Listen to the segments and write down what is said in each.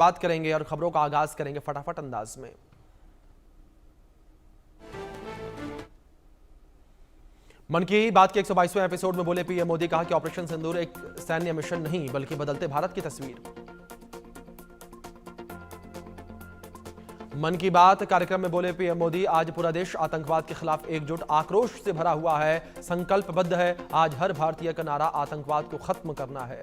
बात करेंगे और खबरों का आगाज करेंगे फटाफट अंदाज में। मन की बात के 122वें एपिसोड में बोले पीएम मोदी, कहा कि ऑपरेशन सिंदूर एक सैन्य मिशन नहीं बल्कि बदलते भारत की तस्वीर। मन की बात कार्यक्रम में बोले पीएम मोदी, आज पूरा देश आतंकवाद के खिलाफ एकजुट आक्रोश से भरा हुआ है, संकल्पबद्ध है। आज हर भारतीय का नारा आतंकवाद को खत्म करना है।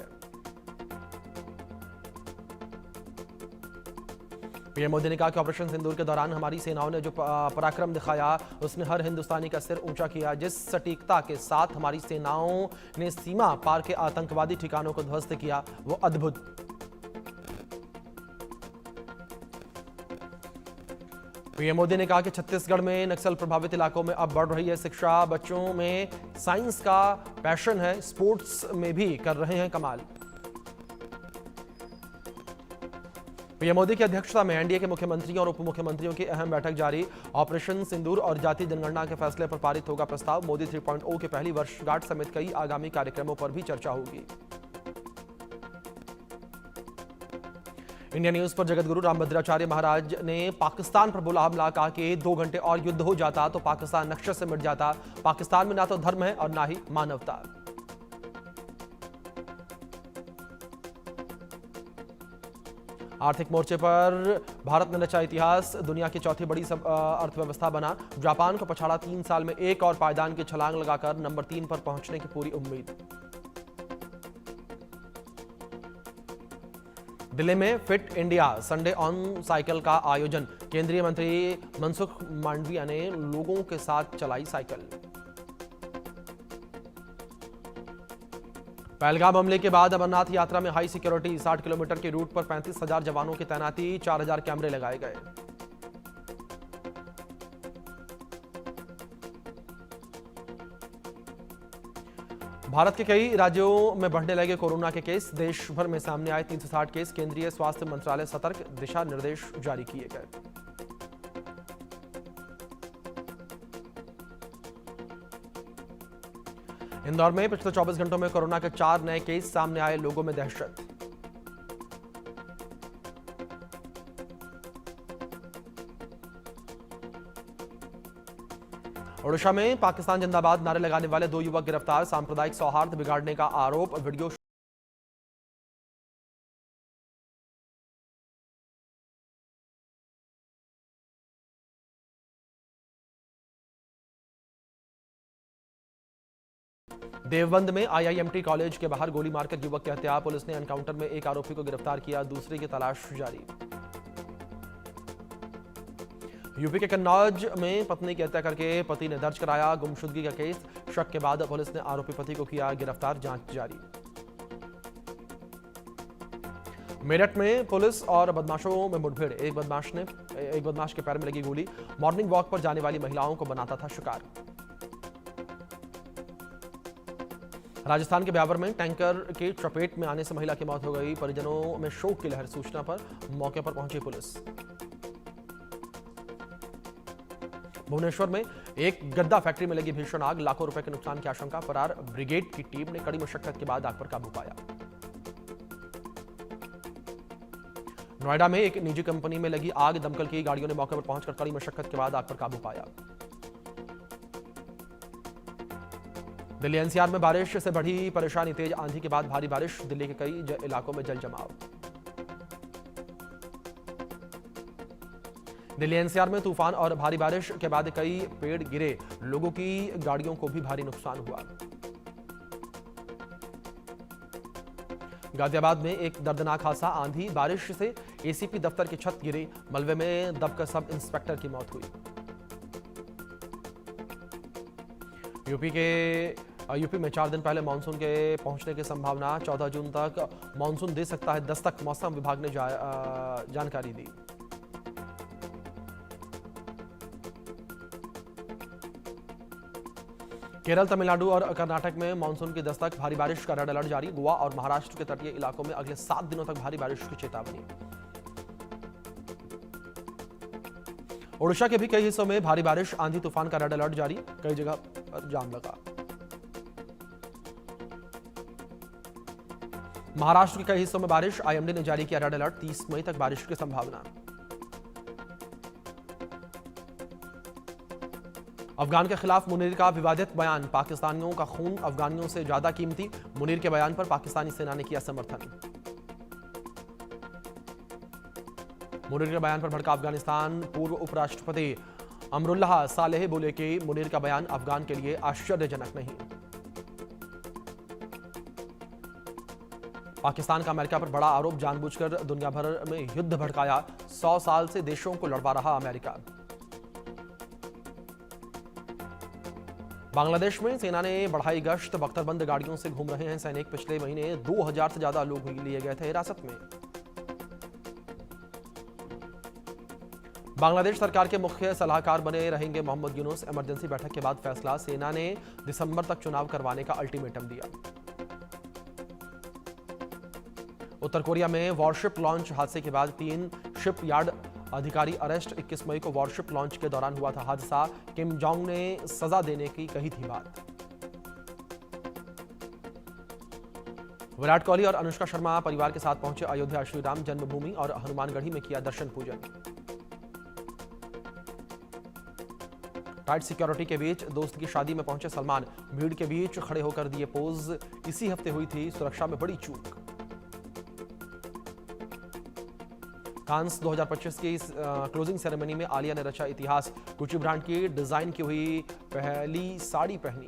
पीएम मोदी ने कहा कि ऑपरेशन सिंदूर के दौरान हमारी सेनाओं ने जो पराक्रम दिखाया उसने हर हिंदुस्तानी का सिर ऊंचा किया। जिस सटीकता के साथ हमारी सेनाओं ने सीमा पार के आतंकवादी ठिकानों को ध्वस्त किया वो अद्भुत। पीएम मोदी ने कहा कि छत्तीसगढ़ में नक्सल प्रभावित इलाकों में अब बढ़ रही है शिक्षा, बच्चों में साइंस का पैशन है, स्पोर्ट्स में भी कर रहे हैं कमाल। पीएम मोदी की अध्यक्षता में एनडीए के मुख्यमंत्रियों और उप मुख्यमंत्रियों की अहम बैठक जारी। ऑपरेशन सिंदूर और जाति जनगणना के फैसले पर पारित होगा प्रस्ताव। मोदी 3.0 की पहली वर्षगांठ समेत कई आगामी कार्यक्रमों पर भी चर्चा होगी। इंडिया न्यूज पर जगतगुरु रामभद्राचार्य महाराज ने पाकिस्तान पर बोला हमला, कहा कि 2 घंटे और युद्ध हो जाता तो पाकिस्तान नक्शे से मिट जाता। पाकिस्तान में ना तो धर्म है और ना ही मानवता। आर्थिक मोर्चे पर भारत ने रचा इतिहास, दुनिया की चौथी बड़ी अर्थव्यवस्था बना। जापान को पछाड़ा, 3 साल में एक और पायदान की छलांग लगाकर नंबर 3 पर पहुंचने की पूरी उम्मीद। दिल्ली में fit India Sunday on cycle का आयोजन। केंद्रीय मंत्री मनसुख मांडविया ने लोगों के साथ चलाई साइकिल। पहलगाम हमले के बाद अमरनाथ यात्रा में हाई सिक्योरिटी, 60 किलोमीटर के रूट पर 35,000 जवानों की तैनाती, 4,000 कैमरे लगाए गए। भारत के कई राज्यों में बढ़ने लगे कोरोना के केस, देश भर में सामने आए 360 केस। केंद्रीय स्वास्थ्य मंत्रालय सतर्क, दिशा निर्देश जारी किए गए। इंदौर में पिछले 24 घंटों में कोरोना के 4 नए केस सामने आए, लोगों में दहशत। ओडिशा में पाकिस्तान जिंदाबाद नारे लगाने वाले 2 युवक गिरफ्तार, सांप्रदायिक सौहार्द बिगाड़ने का आरोप, वीडियो। देवबंद में आईआईएमटी कॉलेज के बाहर गोली मारकर युवक की हत्या, पुलिस ने एनकाउंटर में एक आरोपी को गिरफ्तार किया, दूसरे की तलाश जारी। यूपी के कन्नौज में पत्नी की हत्या करके पति ने दर्ज कराया गुमशुदगी का केस, शक के बाद पुलिस ने आरोपी पति को किया गिरफ्तार, जांच जारी। मेरठ में पुलिस और बदमाशों में मुठभेड़, एक बदमाश के पैर में लगी गोली, मॉर्निंग वॉक पर जाने वाली महिलाओं को बनाता था शिकार। राजस्थान के ब्यावर में टैंकर के चपेट में आने से महिला की मौत हो गई, परिजनों में शोक की लहर, सूचना पर मौके पर पहुंची पुलिस। भुवनेश्वर में एक गद्दा फैक्ट्री में लगी भीषण आग, लाखों रुपए के नुकसान की आशंका, फरार ब्रिगेड की टीम ने कड़ी मशक्कत के बाद आग पर काबू पाया। नोएडा में एक निजी कंपनी में लगी आग, दमकल की गाड़ियों ने मौके पर पहुंचकर कड़ी मशक्कत के बाद आग पर काबू पाया। दिल्ली एनसीआर में बारिश से बढ़ी परेशानी, तेज आंधी के बाद भारी बारिश, दिल्ली के कई इलाकों में जल जमाव। दिल्ली एनसीआर में तूफान और भारी बारिश के बाद कई पेड़ गिरे, लोगों की गाड़ियों को भी भारी नुकसान हुआ। गाजियाबाद में एक दर्दनाक हादसा, आंधी बारिश से एसीपी दफ्तर की छत गिरी, मलबे में दबकर सब इंस्पेक्टर की मौत हुई। यूपी में 4 दिन पहले मानसून के पहुंचने की संभावना, 14 जून तक मानसून दे सकता है दस्तक, मौसम विभाग ने जानकारी दी। केरल, तमिलनाडु और कर्नाटक में मानसून की दस्तक, भारी बारिश का रेड अलर्ट जारी, गोवा और महाराष्ट्र के तटीय इलाकों में अगले 7 दिनों तक भारी बारिश की चेतावनी। ओडिशा के भी कई हिस्सों में भारी बारिश, आंधी तूफान का रेड अलर्ट जारी, कई जगह पर जाम लगा। महाराष्ट्र के कई हिस्सों में बारिश, आईएमडी ने जारी किया रेड अलर्ट, 30 मई तक बारिश की संभावना। अफगान के खिलाफ मुनीर का विवादित बयान, पाकिस्तानियों का खून अफगानियों से ज्यादा कीमती, मुनीर के बयान पर पाकिस्तानी सेना ने किया समर्थन। मुनीर के बयान पर भड़का अफगानिस्तान, पूर्व उपराष्ट्रपति अमरुल्लाह सालेह बोले कि मुनीर का बयान अफगान के लिए आश्चर्यजनक नहीं। पाकिस्तान का अमेरिका पर बड़ा आरोप, जानबूझकर दुनिया भर में युद्ध भड़काया, 100 साल से देशों को लड़वा रहा अमेरिका। बांग्लादेश में सेना ने बढ़ाई गश्त, बख्तरबंद गाड़ियों से घूम रहे हैं सैनिक, पिछले महीने 2000 से ज्यादा लोग लिए गए थे हिरासत में। बांग्लादेश सरकार के मुख्य सलाहकार बने रहेंगे मोहम्मद यूनुस, इमरजेंसी बैठक के बाद फैसला, सेना ने दिसंबर तक चुनाव करवाने का अल्टीमेटम दिया। उत्तर कोरिया में वॉरशिप लॉन्च हादसे के बाद 3 शिप यार्ड अधिकारी अरेस्ट, 21 मई को वॉरशिप लॉन्च के दौरान हुआ था हादसा, किम जोंग ने सजा देने की कही थी बात। विराट कोहली और अनुष्का शर्मा परिवार के साथ पहुंचे अयोध्या, श्री राम जन्मभूमि और हनुमानगढ़ी में किया दर्शन पूजन। टाइट सिक्योरिटी के बीच दोस्त की शादी में पहुंचे सलमान, भीड़ के बीच खड़े होकर दिए पोज, इसी हफ्ते हुई थी सुरक्षा में बड़ी चूक। कांस 2025 की क्लोजिंग सेरेमनी में आलिया ने रचा इतिहास, गुची ब्रांड की डिजाइन की हुई पहली साड़ी पहनी।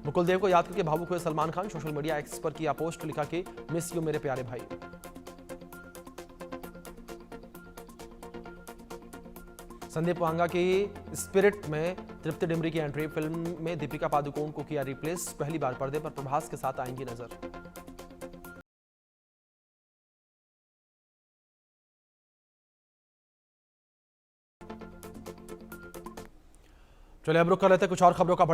मुकुल देव को याद करके भावुक हुए Salman Khan, social media x पर किया पोस्ट, लिखा कि मिस यू मेरे प्यारे भाई। संदीप वांगा की स्पिरिट में तृप्ति डिमरी की एंट्री, फिल्म में दीपिका पादुकोण को किया रिप्लेस, पहली बार पर्दे पर प्रभास के साथ आएंगी नजर। चलिए अब रुक कर लेते हैं कुछ और खबरों का।